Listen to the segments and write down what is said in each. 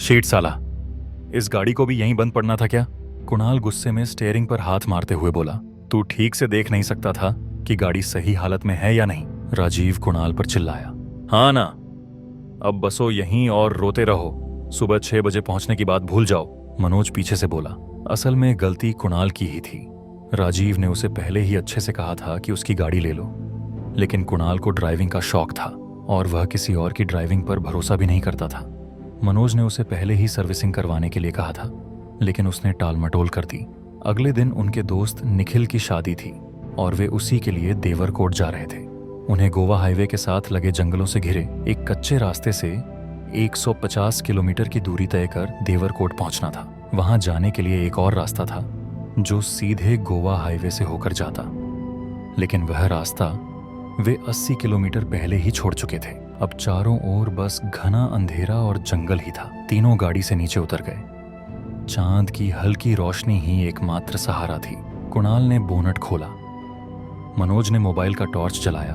Sheet साला, इस गाड़ी को भी यहीं बंद पड़ना था क्या? कुणाल गुस्से में स्टीयरिंग पर हाथ मारते हुए बोला। तू ठीक से देख नहीं सकता था कि गाड़ी सही हालत में है या नहीं? राजीव कुणाल पर चिल्लाया। हाँ ना, अब बसो यहीं और रोते रहो, सुबह 6 बजे पहुंचने की बात भूल जाओ, मनोज पीछे से बोला। असल में गलती कुणाल की ही थी। राजीव ने उसे पहले ही अच्छे से कहा था कि उसकी गाड़ी ले लो, लेकिन कुणाल को ड्राइविंग का शौक था और वह किसी और की ड्राइविंग पर भरोसा भी नहीं करता था। मनोज ने उसे पहले ही सर्विसिंग करवाने के लिए कहा था, लेकिन उसने टालमटोल कर दी। अगले दिन उनके दोस्त निखिल की शादी थी और वे उसी के लिए देवरकोट जा रहे थे। उन्हें गोवा हाईवे के साथ लगे जंगलों से घिरे एक कच्चे रास्ते से 150 किलोमीटर की दूरी तय कर देवरकोट पहुंचना था। वहां जाने के लिए एक और रास्ता था जो सीधे गोवा हाईवे से होकर जाता, लेकिन वह रास्ता वे 80 किलोमीटर पहले ही छोड़ चुके थे। अब चारों ओर बस घना अंधेरा और जंगल ही था। तीनों गाड़ी से नीचे उतर गए। चांद की हल्की रोशनी ही एकमात्र सहारा थी। कुणाल ने बोनट खोला, मनोज ने मोबाइल का टॉर्च जलाया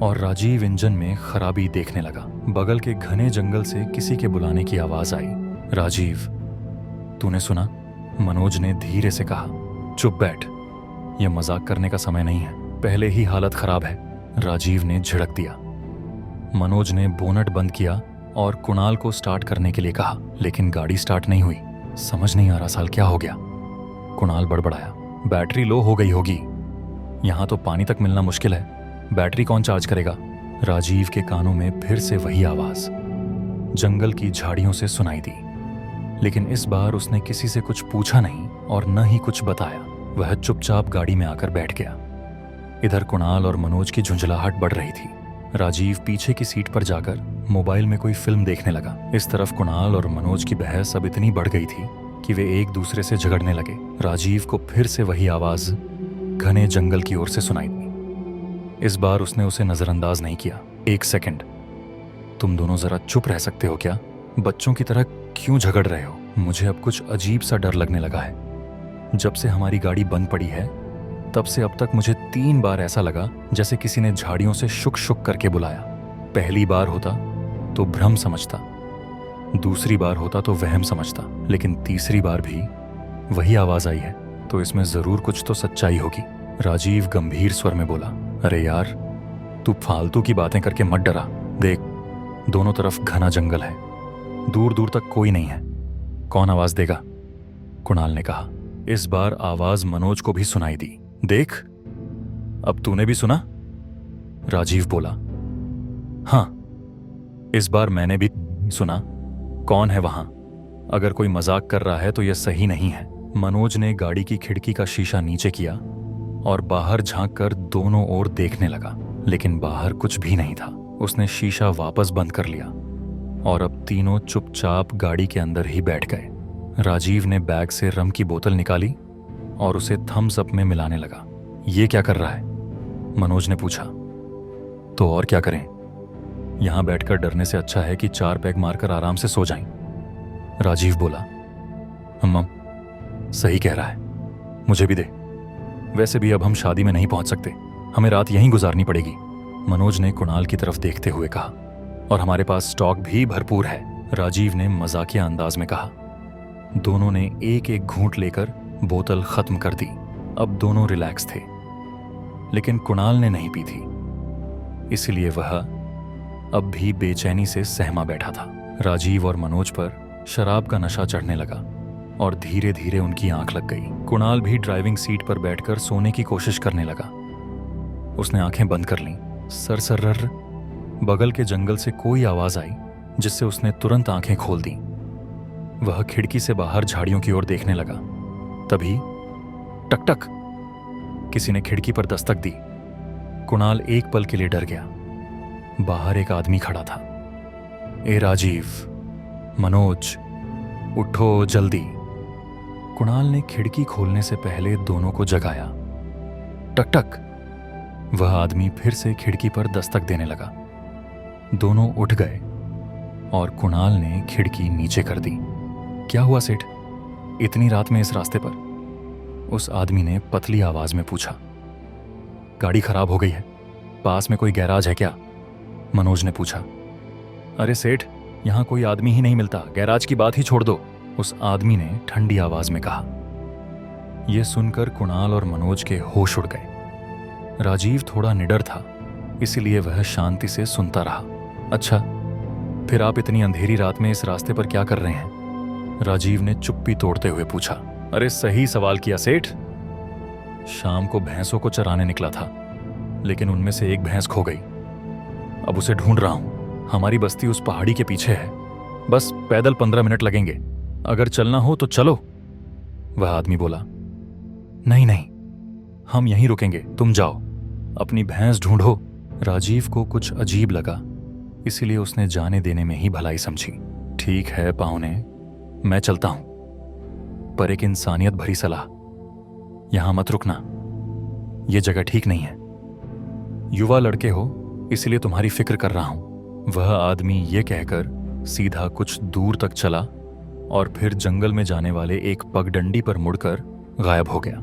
और राजीव इंजन में खराबी देखने लगा। बगल के घने जंगल से किसी के बुलाने की आवाज आई। राजीव, तूने सुना? मनोज ने धीरे से कहा। चुप बैठ, यह मजाक करने का समय नहीं है, पहले ही हालत खराब है, राजीव ने झिड़क दिया। मनोज ने बोनट बंद किया और कुणाल को स्टार्ट करने के लिए कहा, लेकिन गाड़ी स्टार्ट नहीं हुई। समझ नहीं आ रहा साल क्या हो गया, कुणाल बड़बड़ाया। बैटरी लो हो गई होगी, यहां तो पानी तक मिलना मुश्किल है, बैटरी कौन चार्ज करेगा? राजीव के कानों में फिर से वही आवाज जंगल की झाड़ियों से सुनाई दी, लेकिन इस बार उसने किसी से कुछ पूछा नहीं और न ही कुछ बताया। वह चुपचाप गाड़ी में आकर बैठ गया। इधर कुणाल और मनोज की झुंझलाहट बढ़ रही थी। राजीव पीछे की सीट पर जाकर मोबाइल में कोई फिल्म देखने लगा। इस तरफ कुणाल और मनोज की बहस अब इतनी बढ़ गई थी कि वे एक दूसरे से झगड़ने लगे। राजीव को फिर से वही आवाज घने जंगल की ओर से सुनाई दी। इस बार उसने उसे नजरअंदाज नहीं किया। एक सेकंड, तुम दोनों जरा चुप रह सकते हो क्या? बच्चों की तरह क्यों झगड़ रहे हो? मुझे अब कुछ अजीब सा डर लगने लगा है। जब से हमारी गाड़ी बंद पड़ी है तब से अब तक मुझे 3 बार ऐसा लगा जैसे किसी ने झाड़ियों से शुक शुक करके बुलाया। पहली बार होता तो भ्रम समझता, दूसरी बार होता तो वहम समझता, लेकिन तीसरी बार भी वही आवाज आई है तो इसमें जरूर कुछ तो सच्चाई होगी। राजीव गंभीर स्वर में बोला, अरे यार, तू फालतू की बातें करके मत डरा। देख, दोनों तरफ घना जंगल है, दूर दूर तक कोई नहीं है। कौन आवाज देगा? कुणाल ने कहा। इस बार आवाज मनोज को भी सुनाई दी। देख, अब तूने भी सुना? राजीव बोला। हाँ, इस बार मैंने भी सुना। कौन है वहां? अगर कोई मजाक कर रहा है तो यह सही नहीं है। मनोज ने गाड़ी की खिड़की का शीशा नीचे किया और बाहर झांक कर दोनों ओर देखने लगा, लेकिन बाहर कुछ भी नहीं था। उसने शीशा वापस बंद कर लिया और अब तीनों चुपचाप गाड़ी के अंदर ही बैठ गए। राजीव ने बैग से रम की बोतल निकाली और उसे थम्स अप में मिलाने लगा। ये क्या कर रहा है? मनोज ने पूछा। तो और क्या करें, यहां बैठकर डरने से अच्छा है कि 4 पैग मारकर आराम से सो जाएं, राजीव बोला। अम्मा सही कह रहा है, मुझे भी दे। वैसे भी अब हम शादी में नहीं पहुंच सकते, हमें रात यहीं गुजारनी पड़ेगी, मनोज ने कुणाल की तरफ देखते हुए कहा। और हमारे पास स्टॉक भी भरपूर है, राजीव ने मजाकिया अंदाज में कहा। दोनों ने एक एक घूंट लेकर बोतल खत्म कर दी। अब दोनों रिलैक्स थे, लेकिन कुणाल ने नहीं पी थी, इसलिए वह अब भी बेचैनी से सहमा बैठा था। राजीव और मनोज पर शराब का नशा चढ़ने लगा और धीरे धीरे उनकी आंख लग गई। कुणाल भी ड्राइविंग सीट पर बैठकर सोने की कोशिश करने लगा। उसने आंखें बंद कर लीं। सरसर्र बगल के जंगल से कोई आवाज आई जिससे उसने तुरंत आंखें खोल दी। वह खिड़की से बाहर झाड़ियों की ओर देखने लगा। तभी टक टक, किसी ने खिड़की पर दस्तक दी। कुणाल एक पल के लिए डर गया। बाहर एक आदमी खड़ा था। ए राजीव, मनोज, उठो जल्दी। कुणाल ने खिड़की खोलने से पहले दोनों को जगाया। टक टक, वह आदमी फिर से खिड़की पर दस्तक देने लगा। दोनों उठ गए और कुणाल ने खिड़की नीचे कर दी। क्या हुआ सेठ, इतनी रात में इस रास्ते पर? उस आदमी ने पतली आवाज में पूछा। गाड़ी खराब हो गई है, पास में कोई गैराज है क्या? मनोज ने पूछा। अरे सेठ, यहाँ कोई आदमी ही नहीं मिलता, गैराज की बात ही छोड़ दो, उस आदमी ने ठंडी आवाज में कहा। यह सुनकर कुणाल और मनोज के होश उड़ गए। राजीव थोड़ा निडर था, इसीलिए वह शांति से सुनता रहा। अच्छा, फिर आप इतनी अंधेरी रात में इस रास्ते पर क्या कर रहे हैं? राजीव ने चुप्पी तोड़ते हुए पूछा। अरे सही सवाल किया सेठ। शाम को भैंसों को चराने निकला था, लेकिन उनमें से एक भैंस खो गई। अब उसे ढूंढ रहा हूं। हमारी बस्ती उस पहाड़ी के पीछे है, बस पैदल 15 मिनट लगेंगे। अगर चलना हो तो चलो, वह आदमी बोला। नहीं नहीं, हम यहीं रुकेंगे, तुम जाओ, अपनी भैंस ढूंढो। राजीव को कुछ अजीब लगा, इसीलिए उसने जाने देने में ही भलाई समझी। ठीक है पाहुने, मैं चलता हूं, पर एक इंसानियत भरी सलाह, यहां मत रुकना, यह जगह ठीक नहीं है। युवा लड़के हो, इसलिए तुम्हारी फिक्र कर रहा हूं। वह आदमी ये कहकर सीधा कुछ दूर तक चला और फिर जंगल में जाने वाले एक पगडंडी पर मुड़कर गायब हो गया।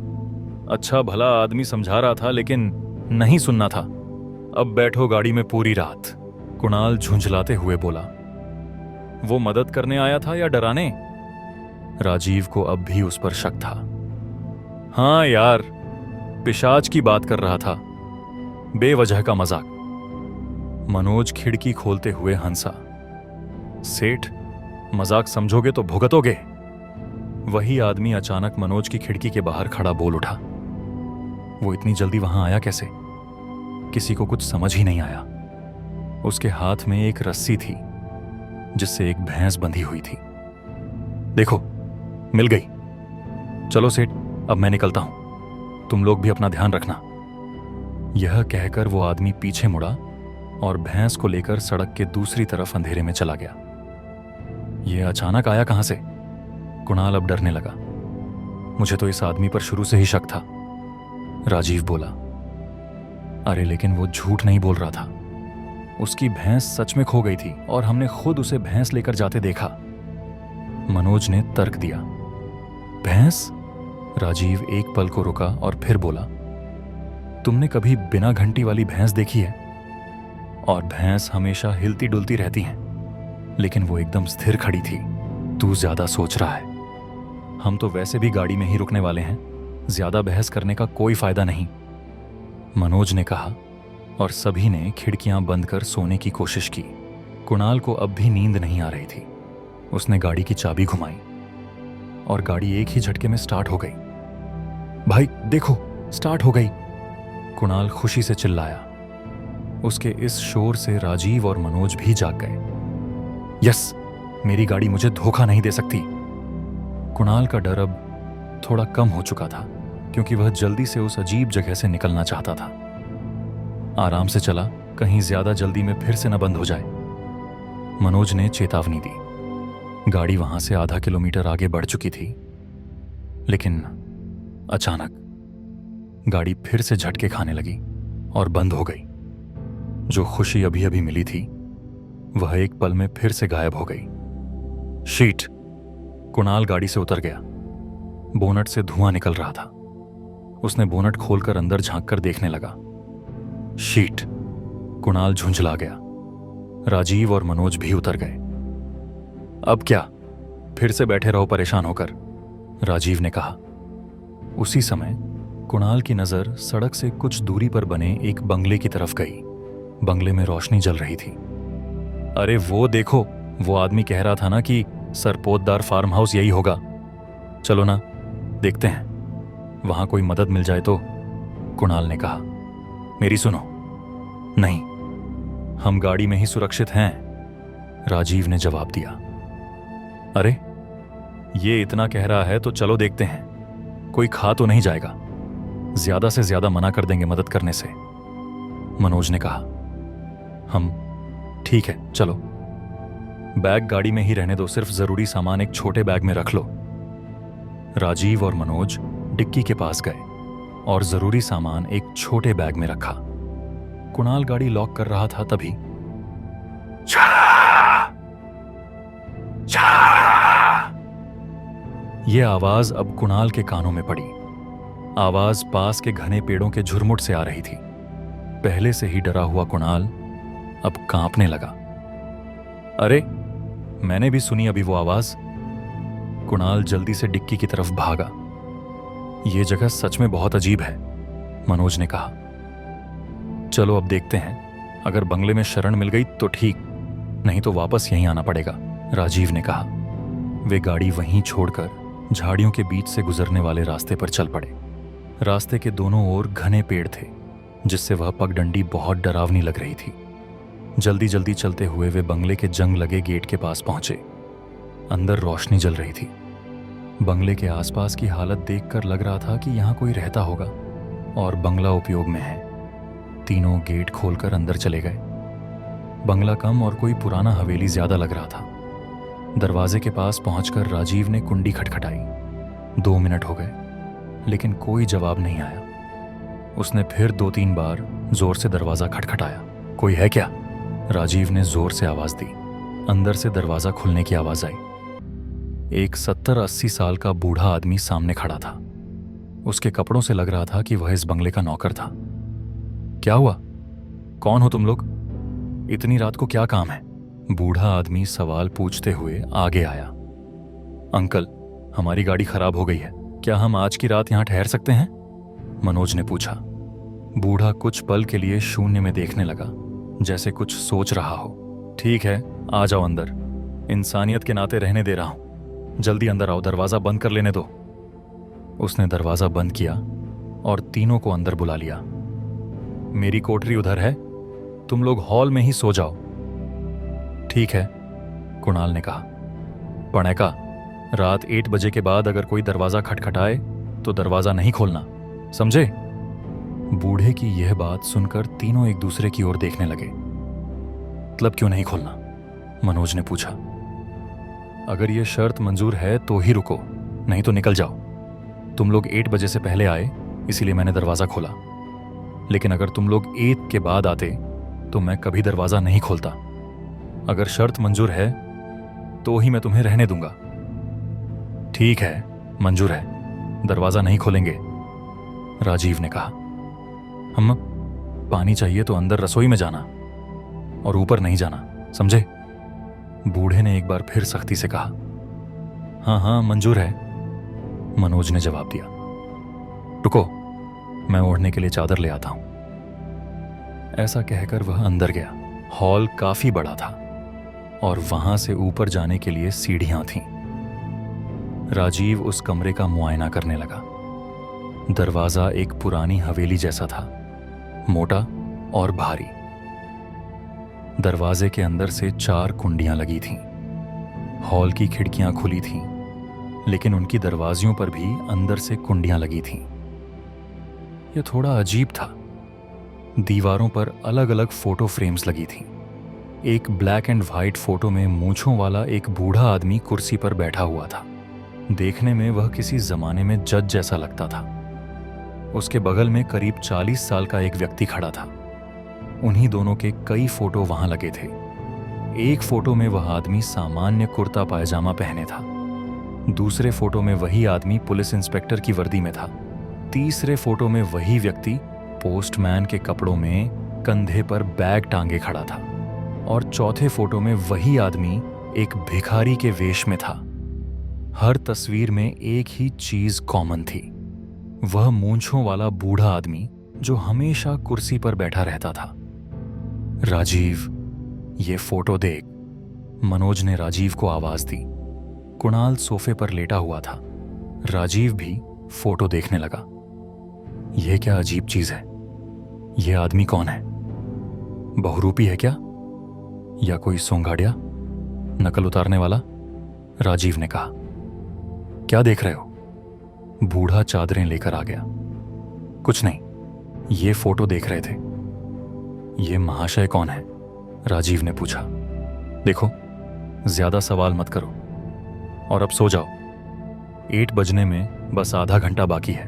अच्छा भला आदमी समझा रहा था, लेकिन नहीं सुनना था। अब बैठो गाड़ी में पूरी रात, कुणाल झुंझलाते हुए बोला। वो मदद करने आया था या डराने? राजीव को अब भी उस पर शक था। हाँ यार, पिशाच की बात कर रहा था, बेवजह का मजाक। मनोज खिड़की खोलते हुए हंसा। सेठ, मजाक समझोगे तो भुगतोगे। वही आदमी अचानक मनोज की खिड़की के बाहर खड़ा बोल उठा। वो इतनी जल्दी वहां आया कैसे? किसी को कुछ समझ ही नहीं आया। उसके हाथ में एक रस्सी थी जिससे एक भैंस बंधी हुई थी। देखो, मिल गई। चलो सेठ, अब मैं निकलता हूं, तुम लोग भी अपना ध्यान रखना। यह कहकर वो आदमी पीछे मुड़ा और भैंस को लेकर सड़क के दूसरी तरफ अंधेरे में चला गया। यह अचानक आया कहां से? कुणाल अब डरने लगा। मुझे तो इस आदमी पर शुरू से ही शक था, राजीव बोला। अरे लेकिन वो झूठ नहीं बोल रहा था, उसकी भैंस सच में खो गई थी और हमने खुद उसे भैंस लेकर जाते देखा, मनोज ने तर्क दिया। भैंस? राजीव एक पल को रुका और फिर बोला, तुमने कभी बिना घंटी वाली भैंस देखी है? और भैंस हमेशा हिलती डुलती रहती हैं, लेकिन वो एकदम स्थिर खड़ी थी। तू ज्यादा सोच रहा है, हम तो वैसे भी गाड़ी में ही रुकने वाले हैं, ज्यादा बहस करने का कोई फायदा नहीं, मनोज ने कहा। और सभी ने खिड़कियां बंद कर सोने की कोशिश की। कुणाल को अब भी नींद नहीं आ रही थी। उसने गाड़ी की चाबी घुमाई और गाड़ी एक ही झटके में स्टार्ट हो गई। भाई देखो, स्टार्ट हो गई, कुणाल खुशी से चिल्लाया। उसके इस शोर से राजीव और मनोज भी जाग गए। यस, मेरी गाड़ी मुझे धोखा नहीं दे सकती। कुणाल का डर अब थोड़ा कम हो चुका था, क्योंकि वह जल्दी से उस अजीब जगह से निकलना चाहता था। आराम से चला, कहीं ज्यादा जल्दी में फिर से न बंद हो जाए, मनोज ने चेतावनी दी। गाड़ी वहां से आधा किलोमीटर आगे बढ़ चुकी थी, लेकिन अचानक गाड़ी फिर से झटके खाने लगी और बंद हो गई। जो खुशी अभी अभी मिली थी, वह एक पल में फिर से गायब हो गई। शीट! कुणाल गाड़ी से उतर गया। बोनट से धुआं निकल रहा था। उसने बोनट खोलकर अंदर झांककर देखने लगा। शीट! कुणाल झुंझला गया। राजीव और मनोज भी उतर गए। अब क्या, फिर से बैठे रहो परेशान होकर, राजीव ने कहा। उसी समय कुणाल की नजर सड़क से कुछ दूरी पर बने एक बंगले की तरफ गई। बंगले में रोशनी जल रही थी। अरे वो देखो, वो आदमी कह रहा था ना कि सरपोतदार फार्म हाउस यही होगा। चलो ना, देखते हैं, वहां कोई मदद मिल जाए तो, कुणाल ने कहा। मेरी सुनो। नहीं, हम गाड़ी में ही सुरक्षित हैं, राजीव ने जवाब दिया। अरे, ये इतना कह रहा है तो चलो देखते हैं, कोई खा तो नहीं जाएगा। ज्यादा से ज्यादा मना कर देंगे मदद करने से, मनोज ने कहा। हम ठीक है, चलो। बैग गाड़ी में ही रहने दो, सिर्फ जरूरी सामान एक छोटे बैग में रख लो। राजीव और मनोज डिक्की के पास गए और जरूरी सामान एक छोटे बैग में रखा। कुणाल गाड़ी लॉक कर रहा था तभी यह आवाज अब कुणाल के कानों में पड़ी। आवाज पास के घने पेड़ों के झुरमुट से आ रही थी। पहले से ही डरा हुआ कुणाल अब कांपने लगा। अरे, मैंने भी सुनी अभी वो आवाज। कुणाल जल्दी से डिक्की की तरफ भागा। ये जगह सच में बहुत अजीब है, मनोज ने कहा। चलो अब देखते हैं, अगर बंगले में शरण मिल गई तो ठीक, नहीं तो वापस यहीं आना पड़ेगा, राजीव ने कहा। वे गाड़ी वहीं छोड़कर झाड़ियों के बीच से गुजरने वाले रास्ते पर चल पड़े। रास्ते के दोनों ओर घने पेड़ थे, जिससे वह पगडंडी बहुत डरावनी लग रही थी। जल्दी जल्दी चलते हुए वे बंगले के जंग लगे गेट के पास पहुंचे। अंदर रोशनी जल रही थी। बंगले के आसपास की हालत देखकर लग रहा था कि यहाँ कोई रहता होगा और बंगला उपयोग में है। तीनों गेट खोलकर अंदर चले गए। बंगला कम और कोई पुराना हवेली ज्यादा लग रहा था। दरवाजे के पास पहुंचकर राजीव ने कुंडी खटखटाई। 2 मिनट हो गए, लेकिन कोई जवाब नहीं आया। उसने फिर 2-3 बार जोर से दरवाजा खटखटाया। कोई है क्या? राजीव ने जोर से आवाज दी। अंदर से दरवाजा खुलने की आवाज आई। एक 70-80 साल का बूढ़ा आदमी सामने खड़ा था। उसके कपड़ों से लग रहा था कि वह इस बंगले का नौकर था। क्या हुआ? कौन हो तुम लोग? इतनी रात को क्या काम है? बूढ़ा आदमी सवाल पूछते हुए आगे आया। अंकल, हमारी गाड़ी खराब हो गई है, क्या हम आज की रात यहां ठहर सकते हैं? मनोज ने पूछा। बूढ़ा कुछ पल के लिए शून्य में देखने लगा, जैसे कुछ सोच रहा हो। ठीक है, आ जाओ अंदर, इंसानियत के नाते रहने दे रहा हूं। जल्दी अंदर आओ, दरवाजा बंद कर लेने दो। उसने दरवाजा बंद किया और तीनों को अंदर बुला लिया। मेरी कोठरी उधर है, तुम लोग हॉल में ही सो जाओ। ठीक है, कुणाल ने कहा। पणेका, रात 8 बजे के बाद अगर कोई दरवाजा खटखटाए तो दरवाजा नहीं खोलना, समझे? बूढ़े की यह बात सुनकर तीनों एक दूसरे की ओर देखने लगे। मतलब क्यों नहीं खोलना? मनोज ने पूछा। अगर यह शर्त मंजूर है तो ही रुको, नहीं तो निकल जाओ। तुम लोग 8 बजे से पहले आए, इसीलिए मैंने दरवाजा खोला। लेकिन अगर तुम लोग 8 के बाद आते तो मैं कभी दरवाजा नहीं खोलता। अगर शर्त मंजूर है तो ही मैं तुम्हें रहने दूंगा। ठीक है, मंजूर है, दरवाजा नहीं खोलेंगे, राजीव ने कहा। हम पानी चाहिए तो अंदर रसोई में जाना और ऊपर नहीं जाना, समझे? बूढ़े ने एक बार फिर सख्ती से कहा। हाँ हाँ, मंजूर है, मनोज ने जवाब दिया। रुको, मैं ओढ़ने के लिए चादर ले आता हूं। ऐसा कहकर वह अंदर गया। हॉल काफी बड़ा था और वहां से ऊपर जाने के लिए सीढ़ियां थीं। राजीव उस कमरे का मुआयना करने लगा। दरवाजा एक पुरानी हवेली जैसा था, मोटा और भारी। दरवाजे के अंदर से 4 कुंडियां लगी थीं। हॉल की खिड़कियां खुली थीं, लेकिन उनकी दरवाजियों पर भी अंदर से कुंडियां लगी थीं। यह थोड़ा अजीब था। दीवारों पर अलग अलग फोटो फ्रेम्स लगी थीं। एक ब्लैक एंड व्हाइट फोटो में मूंछों वाला एक बूढ़ा आदमी कुर्सी पर बैठा हुआ था। देखने में वह किसी जमाने में जज जैसा लगता था। उसके बगल में करीब 40 साल का एक व्यक्ति खड़ा था। उन्हीं दोनों के कई फोटो वहां लगे थे। एक फोटो में वह आदमी सामान्य कुर्ता पायजामा पहने था। दूसरे फोटो में वही आदमी पुलिस इंस्पेक्टर की वर्दी में था। तीसरे फोटो में वही व्यक्ति पोस्टमैन के कपड़ों में कंधे पर बैग टांगे खड़ा था। और चौथे फोटो में वही आदमी एक भिखारी के वेश में था। हर तस्वीर में एक ही चीज कॉमन थी, वह मूंछों वाला बूढ़ा आदमी जो हमेशा कुर्सी पर बैठा रहता था। राजीव, ये फोटो देख, मनोज ने राजीव को आवाज दी। कुणाल सोफे पर लेटा हुआ था। राजीव भी फोटो देखने लगा। यह क्या अजीब चीज है? यह आदमी कौन है? बहुरूपी है क्या, या कोई सोंगाड़िया, नकल उतारने वाला? राजीव ने कहा। क्या देख रहे हो? बूढ़ा चादरें लेकर आ गया। कुछ नहीं, ये फोटो देख रहे थे। ये महाशय कौन है? राजीव ने पूछा। देखो, ज्यादा सवाल मत करो और अब सो जाओ। 8 बजने में बस आधा घंटा बाकी है।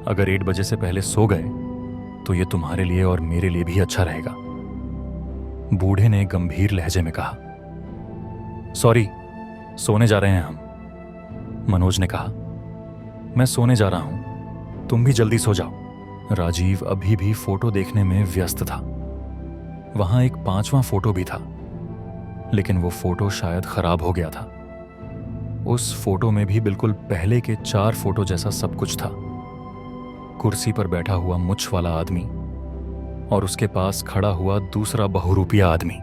अगर 8 बजे से पहले सो गए तो ये तुम्हारे लिए और मेरे लिए भी अच्छा रहेगा, बूढ़े ने गंभीर लहजे में कहा। सॉरी, सोने जा रहे हैं हम, मनोज ने कहा। मैं सोने जा रहा हूं, तुम भी जल्दी सो जाओ। राजीव अभी भी फोटो देखने में व्यस्त था। वहां एक 5वां फोटो भी था। लेकिन वो फोटो शायद खराब हो गया था। उस फोटो में भी बिल्कुल पहले के 4 फोटो जैसा सब कुछ था। कुर्सी पर बैठा हुआ मुछ वाला आदमी और उसके पास खड़ा हुआ दूसरा बहुरूपिया आदमी,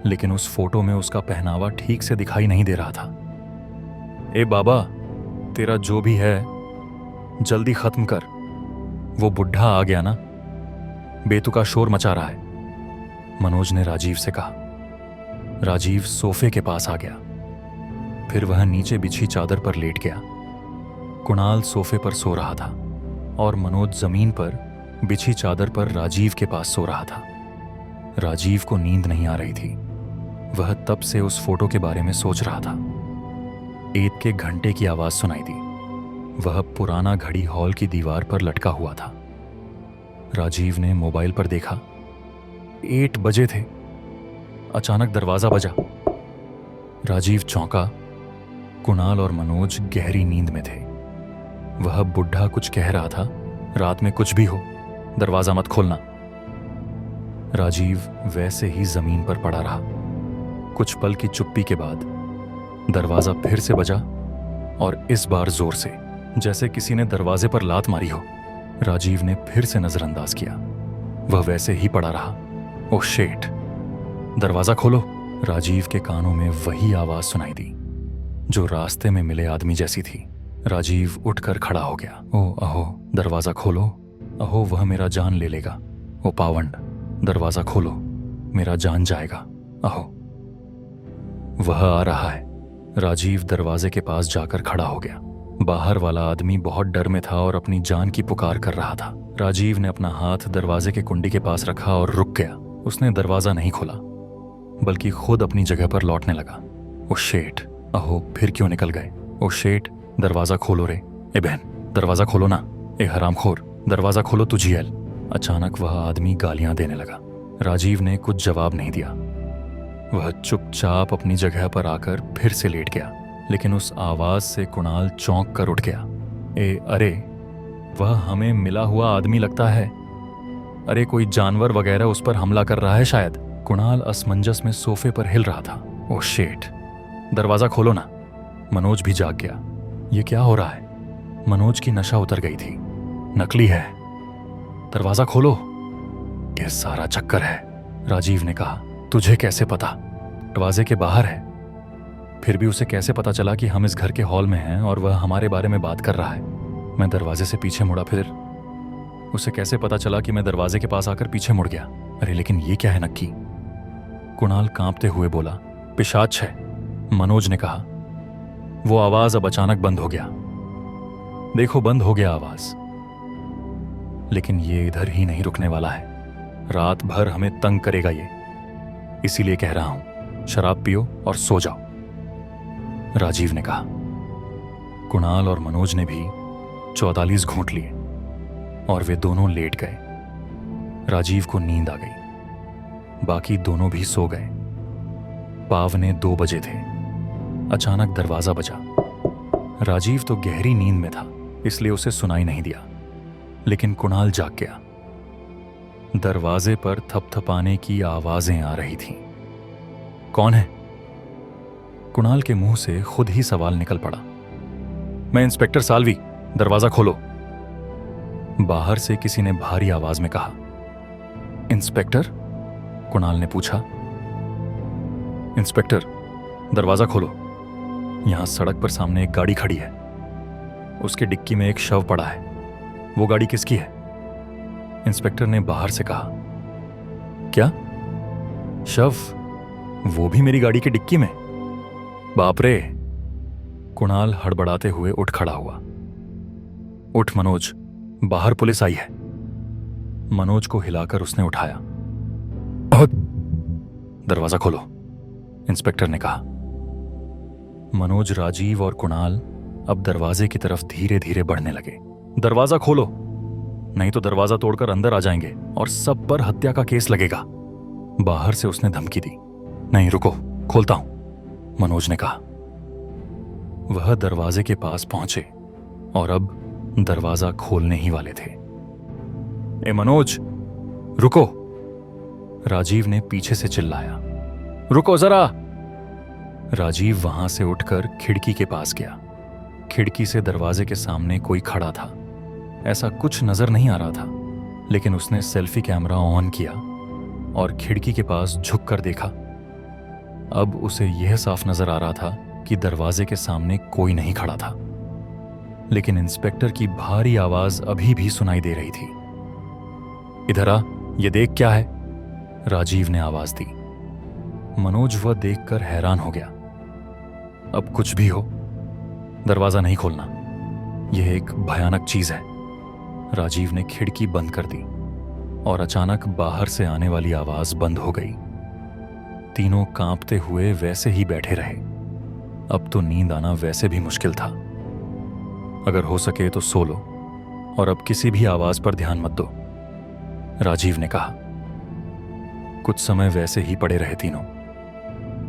लेकिन उस फोटो में उसका पहनावा ठीक से दिखाई नहीं दे रहा था। ए बाबा, तेरा जो भी है जल्दी खत्म कर, वो बुढ़ा आ गया ना, बेतुका शोर मचा रहा है, मनोज ने राजीव से कहा। राजीव सोफे के पास आ गया, फिर वह नीचे बिछी चादर पर लेट गया। कुणाल सोफे पर सो रहा था और मनोज जमीन पर बिछी चादर पर राजीव के पास सो रहा था। राजीव को नींद नहीं आ रही थी। वह तब से उस फोटो के बारे में सोच रहा था। ईद के घंटे की आवाज सुनाई दी। वह पुराना घड़ी हॉल की दीवार पर लटका हुआ था। राजीव ने मोबाइल पर देखा, 8 बजे थे। अचानक दरवाजा बजा। राजीव चौंका। कुणाल और मनोज गहरी नींद में थे। वह बुढ़ा कुछ कह रहा था, रात में कुछ भी हो, दरवाजा मत खोलना। राजीव वैसे ही जमीन पर पड़ा रहा। कुछ पल की चुप्पी के बाद दरवाजा फिर से बजा और इस बार जोर से, जैसे किसी ने दरवाजे पर लात मारी हो। राजीव ने फिर से नजरअंदाज किया। वह वैसे ही पड़ा रहा। ओह शेट, दरवाजा खोलो। राजीव के कानों में वही आवाज सुनाई दी जो रास्ते में मिले आदमी जैसी थी। राजीव उठकर खड़ा हो गया। ओ अहो, दरवाजा खोलो। अहो, वह मेरा जान ले लेगा। ओ पावंड, दरवाजा खोलो, मेरा जान जाएगा। अहो, वह आ रहा है। राजीव दरवाजे के पास जाकर खड़ा हो गया। बाहर वाला आदमी बहुत डर में था और अपनी जान की पुकार कर रहा था। राजीव ने अपना हाथ दरवाजे के कुंडी के पास रखा और रुक गया। उसने दरवाजा नहीं खोला, बल्कि खुद अपनी जगह पर लौटने लगा। ओ शेट, अहो, फिर क्यों निकल गए? ओ शेट, दरवाजा खोलो रे। ए बहन, दरवाजा खोलो ना। ए हरामखोर, दरवाजा खोलो तुझियल। अचानक वह आदमी गालियां देने लगा। राजीव ने कुछ जवाब नहीं दिया। वह चुपचाप अपनी जगह पर आकर फिर से लेट गया। लेकिन उस आवाज से कुणाल चौंक कर उठ गया। अरे, वह हमें मिला हुआ आदमी लगता है। अरे, कोई जानवर वगैरह उस पर हमला कर रहा है शायद। कुणाल असमंजस में सोफे पर हिल रहा था। ओह शेट, दरवाजा खोलो ना। मनोज भी जाग गया। ये क्या हो रहा है? मनोज की नशा उतर गई थी। नकली है, दरवाजा खोलो। यह सारा चक्कर है, राजीव ने कहा। तुझे कैसे पता? दरवाजे के बाहर है। फिर भी उसे कैसे पता चला कि हम इस घर के हॉल में हैं और वह हमारे बारे में बात कर रहा है? मैं दरवाजे से पीछे मुड़ा, फिर उसे कैसे पता चला कि मैं दरवाजे के पास आकर पीछे मुड़ गया? अरे लेकिन ये क्या है नक्की? कुणाल कांपते हुए बोला। पिशाच है, मनोज ने कहा। वो आवाज अब अचानक बंद हो गया। देखो, बंद हो गया आवाज, लेकिन ये इधर ही नहीं रुकने वाला है। रात भर हमें तंग करेगा ये। इसीलिए कह रहा हूं, शराब पियो और सो जाओ, राजीव ने कहा। कुणाल और मनोज ने भी 44 घूंट लिए और वे दोनों लेट गए। राजीव को नींद आ गई। बाकी दोनों भी सो गए। पावने 2 बजे थे। अचानक दरवाजा बजा। राजीव तो गहरी नींद में था, इसलिए उसे सुनाई नहीं दिया, लेकिन कुणाल जाग गया। दरवाजे पर थपथपाने की आवाजें आ रही थीं। कौन है? कुणाल के मुंह से खुद ही सवाल निकल पड़ा। मैं इंस्पेक्टर साल्वी, दरवाजा खोलो, बाहर से किसी ने भारी आवाज में कहा। इंस्पेक्टर? कुणाल ने पूछा। इंस्पेक्टर, दरवाजा खोलो। यहां सड़क पर सामने एक गाड़ी खड़ी है, उसके डिक्की में एक शव पड़ा है। वो गाड़ी किसकी है? इंस्पेक्टर ने बाहर से कहा। क्या? शव? वो भी मेरी गाड़ी की डिक्की में? बाप रे! कुणाल हड़बड़ाते हुए उठ खड़ा हुआ। उठ मनोज, बाहर पुलिस आई है। मनोज को हिलाकर उसने उठाया। दरवाजा खोलो, इंस्पेक्टर ने कहा। मनोज, राजीव और कुणाल अब दरवाजे की तरफ धीरे धीरे बढ़ने लगे। दरवाजा खोलो, नहीं तो दरवाजा तोड़कर अंदर आ जाएंगे और सब पर हत्या का केस लगेगा। बाहर से उसने धमकी दी। नहीं, रुको, खोलता हूं, मनोज ने कहा। वह दरवाजे के पास पहुंचे और अब दरवाजा खोलने ही वाले थे। ए मनोज, रुको! राजीव ने पीछे से चिल्लाया। रुको जरा। राजीव वहां से उठकर खिड़की के पास गया। खिड़की से दरवाजे के सामने कोई खड़ा था। ऐसा कुछ नजर नहीं आ रहा था, लेकिन उसने सेल्फी कैमरा ऑन किया और खिड़की के पास झुककर देखा। अब उसे यह साफ नजर आ रहा था कि दरवाजे के सामने कोई नहीं खड़ा था, लेकिन इंस्पेक्टर की भारी आवाज अभी भी सुनाई दे रही थी। इधर आ, ये देख क्या है। राजीव ने आवाज दी। मनोज वह देखकर हैरान हो गया। अब कुछ भी हो, दरवाजा नहीं खोलना, यह एक भयानक चीज है। राजीव ने खिड़की बंद कर दी और अचानक बाहर से आने वाली आवाज बंद हो गई। तीनों कांपते हुए वैसे ही बैठे रहे। अब तो नींद आना वैसे भी मुश्किल था। अगर हो सके तो सो लो और अब किसी भी आवाज पर ध्यान मत दो, राजीव ने कहा। कुछ समय वैसे ही पड़े रहे तीनों।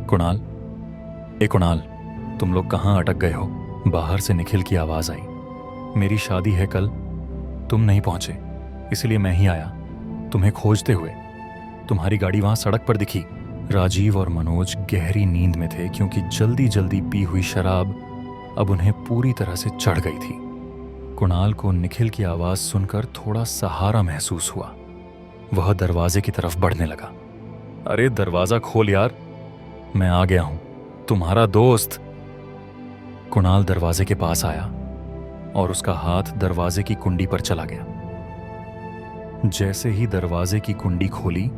कुणाल, कुणाल, तुम लोग कहां अटक गए हो? बाहर से निखिल की आवाज आई। मेरी शादी है कल, तुम नहीं पहुंचे, इसलिए मैं ही आया तुम्हें खोजते हुए। तुम्हारी गाड़ी वहां सड़क पर दिखी। राजीव और मनोज गहरी नींद में थे, क्योंकि जल्दी जल्दी पी हुई शराब अब उन्हें पूरी तरह से चढ़ गई थी। कुणाल को निखिल की आवाज सुनकर थोड़ा सहारा महसूस हुआ। वह दरवाजे की तरफ बढ़ने लगा। अरे दरवाजा खोल यार, मैं आ गया हूं, तुम्हारा दोस्त। कुणाल दरवाजे के पास आया और उसका हाथ दरवाजे की कुंडी पर चला गया। जैसे ही दरवाजे की कुंडी खोली,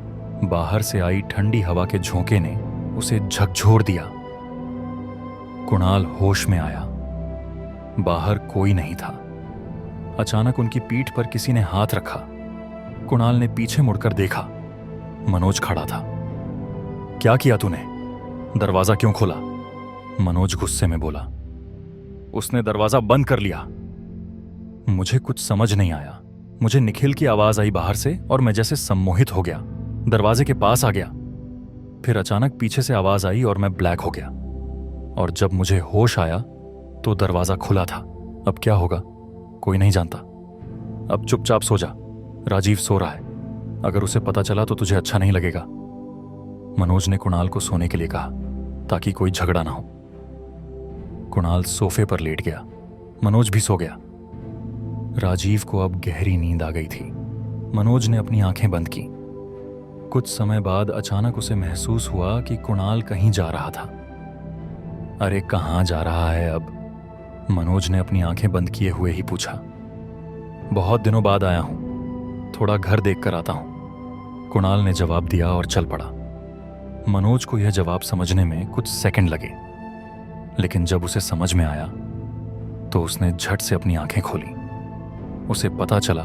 बाहर से आई ठंडी हवा के झोंके ने उसे झकझोर दिया। कुणाल होश में आया। बाहर कोई नहीं था। अचानक उनकी पीठ पर किसी ने हाथ रखा। कुणाल ने पीछे मुड़कर देखा। मनोज खड़ा था। क्या किया तूने? दरवाजा क्यों खोला? मनोज गुस्से में बोला। उसने दरवाजा बंद कर लिया। मुझे कुछ समझ नहीं आया। मुझे निखिल की आवाज आई बाहर से और मैं जैसे सम्मोहित हो गया, दरवाजे के पास आ गया। फिर अचानक पीछे से आवाज आई और मैं ब्लैक हो गया, और जब मुझे होश आया तो दरवाजा खुला था। अब क्या होगा कोई नहीं जानता। अब चुपचाप सो जा, राजीव सो रहा है, अगर उसे पता चला तो तुझे अच्छा नहीं लगेगा। मनोज ने कुणाल को सोने के लिए कहा ताकि कोई झगड़ा ना हो। कुणाल सोफे पर लेट गया। मनोज भी सो गया। राजीव को अब गहरी नींद आ गई थी। मनोज ने अपनी आंखें बंद की। कुछ समय बाद अचानक उसे महसूस हुआ कि कुणाल कहीं जा रहा था। अरे कहां जा रहा है अब? मनोज ने अपनी आंखें बंद किए हुए ही पूछा। बहुत दिनों बाद आया हूं, थोड़ा घर देख कर आता हूं, कुणाल ने जवाब दिया और चल पड़ा। मनोज को यह जवाब समझने में कुछ सेकंड लगे, लेकिन जब उसे समझ में आया तो उसने झट से अपनी आंखें खोली। उसे पता चला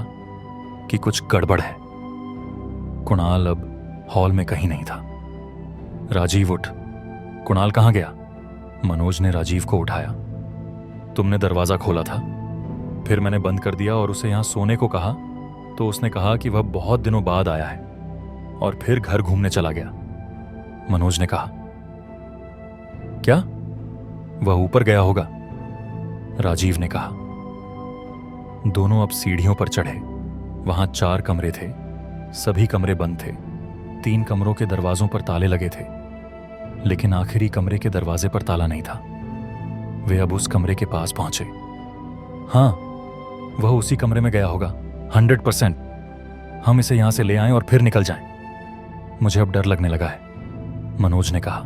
कि कुछ गड़बड़ है। कुणाल अब हॉल में कहीं नहीं था। राजीव उठ, कुणाल कहां गया? मनोज ने राजीव को उठाया। तुमने दरवाजा खोला था, फिर मैंने बंद कर दिया और उसे यहां सोने को कहा तो उसने कहा कि वह बहुत दिनों बाद आया है और फिर घर घूमने चला गया, मनोज ने कहा। क्या? वह ऊपर गया होगा, राजीव ने कहा। दोनों अब सीढ़ियों पर चढ़े। वहां 4 कमरे थे। सभी कमरे बंद थे। 3 कमरों के दरवाजों पर ताले लगे थे, लेकिन आखिरी कमरे के दरवाजे पर ताला नहीं था। वे अब उस कमरे के पास पहुंचे। हां, वह उसी कमरे में गया होगा, 100%। हम इसे यहां से ले आएं और फिर निकल जाएं। मुझे अब डर लगने लगा है, मनोज ने कहा।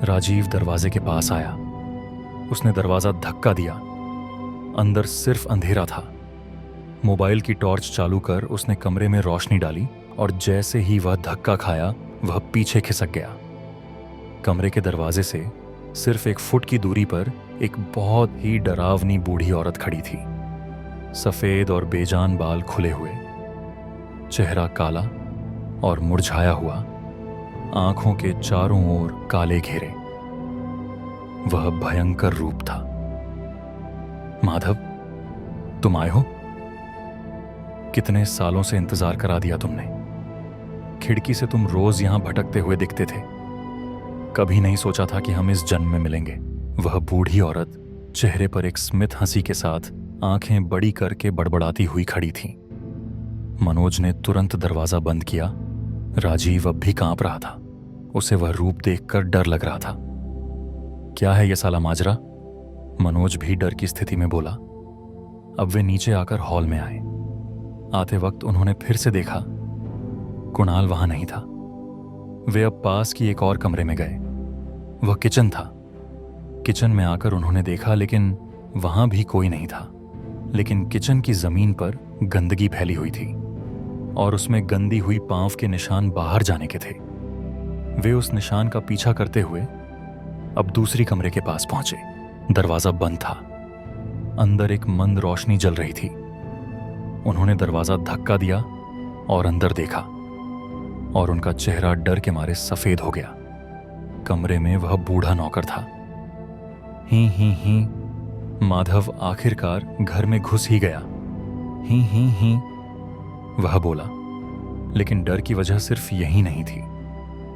राजीव दरवाजे के पास आया। उसने दरवाजा धक्का दिया। अंदर सिर्फ अंधेरा था। मोबाइल की टॉर्च चालू कर उसने कमरे में रोशनी डाली और जैसे ही वह धक्का खाया वह पीछे खिसक गया। कमरे के दरवाजे से सिर्फ 1 फुट की दूरी पर एक बहुत ही डरावनी बूढ़ी औरत खड़ी थी। सफेद और बेजान बाल खुले हुए, चेहरा काला और मुरझाया हुआ, आंखों के चारों ओर काले घेरे। वह भयंकर रूप था। माधव, तुम आए हो? कितने सालों से इंतजार करा दिया तुमने। खिड़की से तुम रोज यहां भटकते हुए दिखते थे। कभी नहीं सोचा था कि हम इस जन्म में मिलेंगे। वह बूढ़ी औरत चेहरे पर एक स्मित हंसी के साथ आंखें बड़ी करके बड़बड़ाती हुई खड़ी थी। मनोज ने तुरंत दरवाजा बंद किया। राजीव अब भी कांप रहा था उसे वह रूप देखकर डर लग रहा था। क्या है यह साला माजरा? मनोज भी डर की स्थिति में बोला। अब वे नीचे आकर हॉल में आए। आते वक्त उन्होंने फिर से देखा, कुणाल वहां नहीं था। वे अब पास की एक और कमरे में गए। वह किचन था। किचन में आकर उन्होंने देखा, लेकिन वहां भी कोई नहीं था। लेकिन किचन की जमीन पर गंदगी फैली हुई थी और उसमें गंदी हुई पांव के निशान बाहर जाने के थे। वे उस निशान का पीछा करते हुए अब दूसरी कमरे के पास पहुंचे। दरवाजा बंद था। अंदर एक मंद रोशनी जल रही थी। उन्होंने दरवाजा धक्का दिया और अंदर देखा और उनका चेहरा डर के मारे सफेद हो गया। कमरे में वह बूढ़ा नौकर था। ही माधव आखिरकार घर में घुस ही गया। ही वह बोला। लेकिन डर की वजह सिर्फ यही नहीं थी,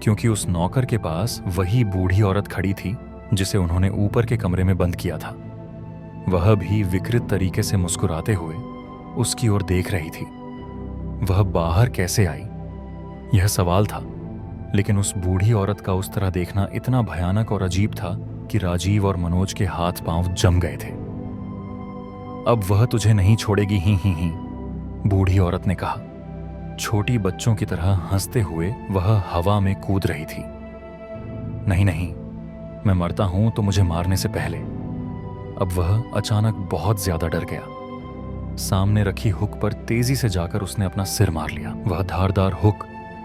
क्योंकि उस नौकर के पास वही बूढ़ी औरत खड़ी थी जिसे उन्होंने ऊपर के कमरे में बंद किया था। वह भी विकृत तरीके से मुस्कुराते हुए उसकी ओर देख रही थी। वह बाहर कैसे आई, यह सवाल था। लेकिन उस बूढ़ी औरत का उस तरह देखना इतना भयानक और अजीब था कि राजीव और मनोज के हाथ पांव जम गए थे। अब वह तुझे नहीं छोड़ेगी, ही बूढ़ी औरत ने कहा। छोटी बच्चों की तरह हंसते हुए वह हवा में कूद रही थी। नहीं, मैं मरता हूं तो मुझे मारने से पहले। अब वह अचानक बहुत ज्यादा डर गया। सामने रखी हुक पर तेजी से जाकर उसने अपना सिर मार लिया। वह धारदार हुक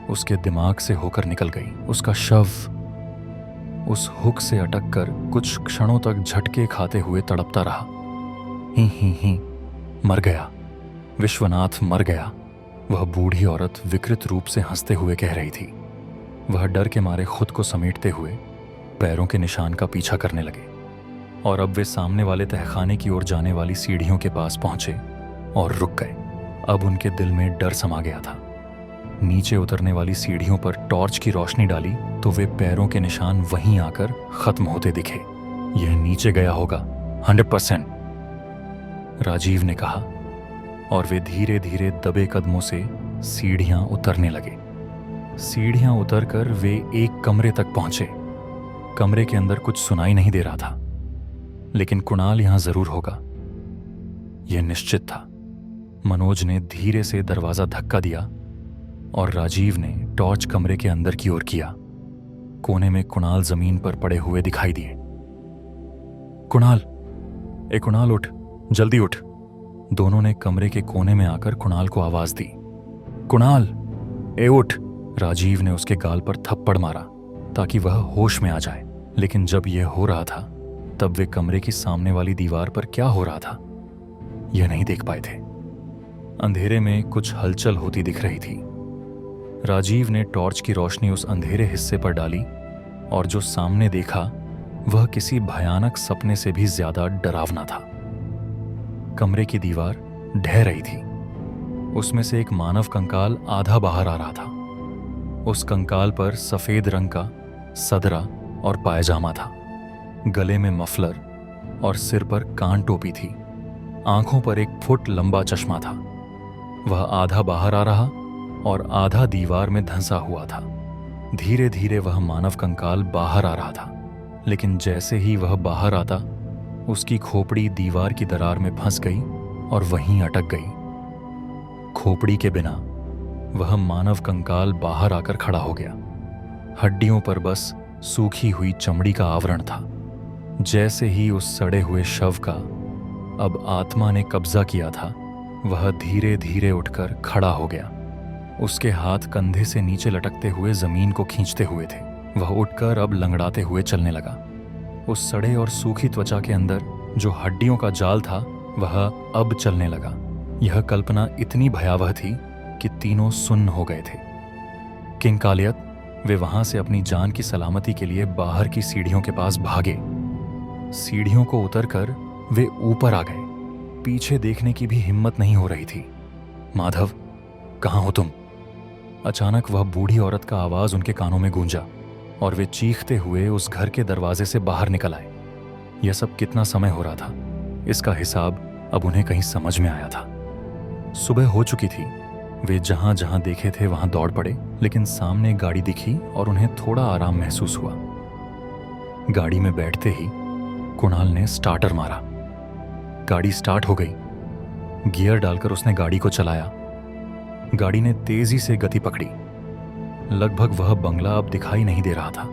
उसके दिमाग से होकर निकल गई। उसका शव उस हुक से अटक कर कुछ क्षणों तक झटके खाते हुए तड़पता रहा। ही मर गया, विश्वनाथ मर गया, वह बूढ़ी औरत विकृत रूप से हंसते हुए कह रही थी। वह डर के मारे खुद को समेटते हुए पैरों के निशान का पीछा करने लगे और अब वे सामने वाले तहखाने की ओर जाने वाली सीढ़ियों के पास पहुंचे और रुक गए। अब उनके दिल में डर समा गया था। नीचे उतरने वाली सीढ़ियों पर टॉर्च की रोशनी डाली तो वे पैरों के निशान वहीं आकर खत्म होते दिखे। यह नीचे गया होगा 100%, राजीव ने कहा और वे धीरे धीरे दबे कदमों से सीढ़ियां उतरने लगे। सीढ़ियां उतरकर वे एक कमरे तक पहुंचे। कमरे के अंदर कुछ सुनाई नहीं दे रहा था, लेकिन कुणाल यहां जरूर होगा, यह निश्चित था। मनोज ने धीरे से दरवाजा धक्का दिया और राजीव ने टॉर्च कमरे के अंदर की ओर किया। कोने में कुणाल जमीन पर पड़े हुए दिखाई दिए। कुणाल उठ, जल्दी उठ। दोनों ने कमरे के कोने में आकर कुणाल को आवाज दी। कुणाल, ए उठ। राजीव ने उसके गाल पर थप्पड़ मारा ताकि वह होश में आ जाए। लेकिन जब यह हो रहा था तब वे कमरे की सामने वाली दीवार पर क्या हो रहा था यह नहीं देख पाए थे। अंधेरे में कुछ हलचल होती दिख रही थी। राजीव ने टॉर्च की रोशनी उस अंधेरे हिस्से पर डाली और जो सामने देखा वह किसी भयानक सपने से भी ज्यादा डरावना था। कमरे की दीवार ढह रही थी। उसमें से एक मानव कंकाल आधा बाहर आ रहा था। उस कंकाल पर सफेद रंग का सदरा और पायजामा था। गले में मफलर और सिर पर कान टोपी थी। आंखों पर 1 फुट लंबा चश्मा था। वह आधा बाहर आ रहा और आधा दीवार में धंसा हुआ था। धीरे धीरे वह मानव कंकाल बाहर आ रहा था, लेकिन जैसे ही वह बाहर आता उसकी खोपड़ी दीवार की दरार में फंस गई और वहीं अटक गई। खोपड़ी के बिना वह मानव कंकाल बाहर आकर खड़ा हो गया। हड्डियों पर बस सूखी हुई चमड़ी का आवरण था। जैसे ही उस सड़े हुए शव का अब आत्मा ने कब्जा किया था, वह धीरे धीरे उठकर खड़ा हो गया। उसके हाथ कंधे से नीचे लटकते हुए जमीन को खींचते हुए थे। वह उठकर अब लंगड़ाते हुए चलने लगा। उस सड़े और सूखी त्वचा के अंदर जो हड्डियों का जाल था वह अब चलने लगा। यह कल्पना इतनी भयावह थी कि तीनों सुन्न हो गए थे। किंकालियत वे वहां से अपनी जान की सलामती के लिए बाहर की सीढ़ियों के पास भागे। सीढ़ियों को उतरकर वे ऊपर आ गए। पीछे देखने की भी हिम्मत नहीं हो रही थी। माधव, कहाँ हो तुम? अचानक वह बूढ़ी औरत का आवाज उनके कानों में गूंजा और वे चीखते हुए उस घर के दरवाजे से बाहर निकल आए। यह सब कितना समय हो रहा था, इसका हिसाब अब उन्हें कहीं समझ में आया था। सुबह हो चुकी थी। वे जहां जहां देखे थे वहां दौड़ पड़े, लेकिन सामने एक गाड़ी दिखी और उन्हें थोड़ा आराम महसूस हुआ। गाड़ी में बैठते ही कुणाल ने स्टार्टर मारा। गाड़ी स्टार्ट हो गई। गियर डालकर उसने गाड़ी को चलाया। गाड़ी ने तेजी से गति पकड़ी। लगभग वह बंगला अब दिखाई नहीं दे रहा था।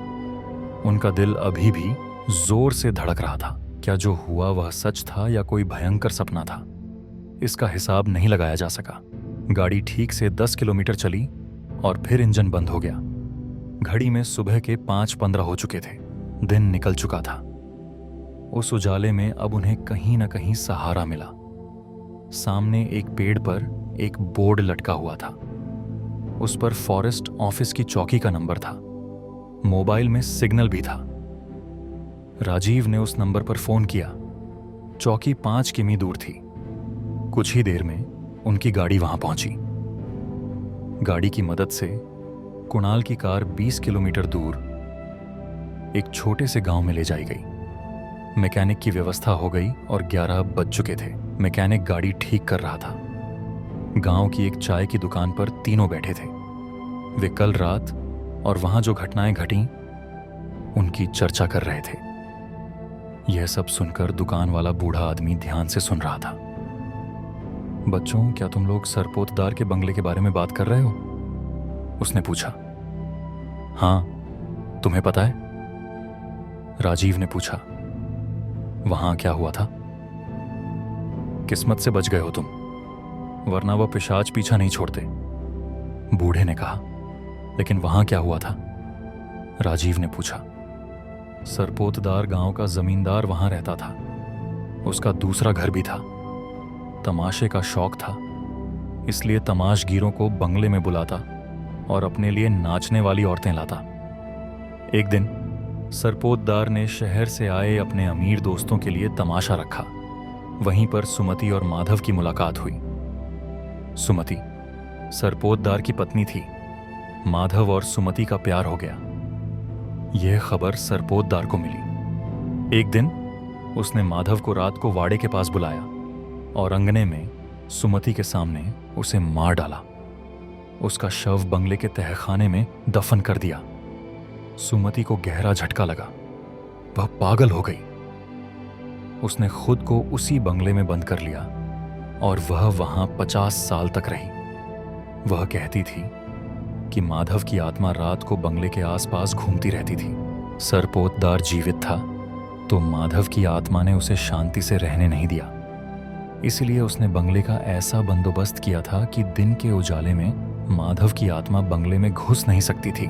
उनका दिल अभी भी जोर से धड़क रहा था। क्या जो हुआ वह सच था या कोई भयंकर सपना था, इसका हिसाब नहीं लगाया जा सका। गाड़ी ठीक से 10 किलोमीटर चली और फिर इंजन बंद हो गया। घड़ी में सुबह के 5:15 हो चुके थे। दिन निकल चुका था। उस उजाले में अब उन्हें कहीं न कहीं सहारा मिला। सामने एक पेड़ पर एक बोर्ड लटका हुआ था। उस पर फॉरेस्ट ऑफिस की चौकी का नंबर था। मोबाइल में सिग्नल भी था। राजीव ने उस नंबर पर फोन किया। चौकी 5 किमी दूर थी। कुछ ही देर में उनकी गाड़ी वहां पहुंची। गाड़ी की मदद से कुणाल की कार 20 किलोमीटर दूर एक छोटे से गांव में ले जाई गई। मैकेनिक की व्यवस्था हो गई और 11 बज चुके थे। मैकेनिक गाड़ी ठीक कर रहा था। गांव की एक चाय की दुकान पर तीनों बैठे थे। वे कल रात और वहां जो घटनाएं घटीं उनकी चर्चा कर रहे थे। यह सब सुनकर दुकान वाला बूढ़ा आदमी ध्यान से सुन रहा था। बच्चों, क्या तुम लोग सरपोतदार के बंगले के बारे में बात कर रहे हो? उसने पूछा। हाँ, तुम्हें पता है? राजीव ने पूछा। वहां क्या हुआ था? किस्मत से बच गए हो तुम, वरना वह पिशाच पीछा नहीं छोड़ते, बूढ़े ने कहा। लेकिन वहां क्या हुआ था? राजीव ने पूछा। सरपोतदार गांव का जमींदार वहां रहता था। उसका दूसरा घर भी था। तमाशे का शौक था, इसलिए तमाशगीरों को बंगले में बुलाता और अपने लिए नाचने वाली औरतें लाता। एक दिन सरपोतदार ने शहर से आए अपने अमीर दोस्तों के लिए तमाशा रखा। वहीं पर सुमति और माधव की मुलाकात हुई। सुमति सरपोतदार की पत्नी थी। माधव और सुमति का प्यार हो गया। यह खबर सरपोतदार को मिली। एक दिन उसने माधव को रात को वाड़े के पास बुलाया और अंगने में सुमति के सामने उसे मार डाला। उसका शव बंगले के तहखाने में दफन कर दिया। सुमति को गहरा झटका लगा। वह पागल हो गई। उसने खुद को उसी बंगले में बंद कर लिया और वह वहां 50 साल तक रही। वह कहती थी कि माधव की आत्मा रात को बंगले के आसपास घूमती रहती थी। सरपोतदार जीवित था तो माधव की आत्मा ने उसे शांति से रहने नहीं दिया। इसलिए उसने बंगले का ऐसा बंदोबस्त किया था कि दिन के उजाले में माधव की आत्मा बंगले में घुस नहीं सकती थी।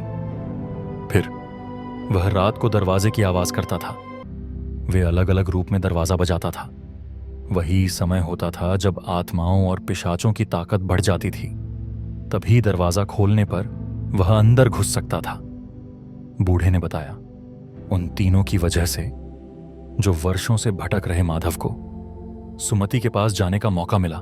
फिर वह रात को दरवाजे की आवाज करता था। वे अलग अलग रूप में दरवाजा बजाता था। वही समय होता था जब आत्माओं और पिशाचों की ताकत बढ़ जाती थी। तभी दरवाजा खोलने पर वह अंदर घुस सकता था। बूढ़े ने बताया, उन तीनों की वजह से, जो वर्षों से भटक रहे माधव को सुमति के पास जाने का मौका मिला।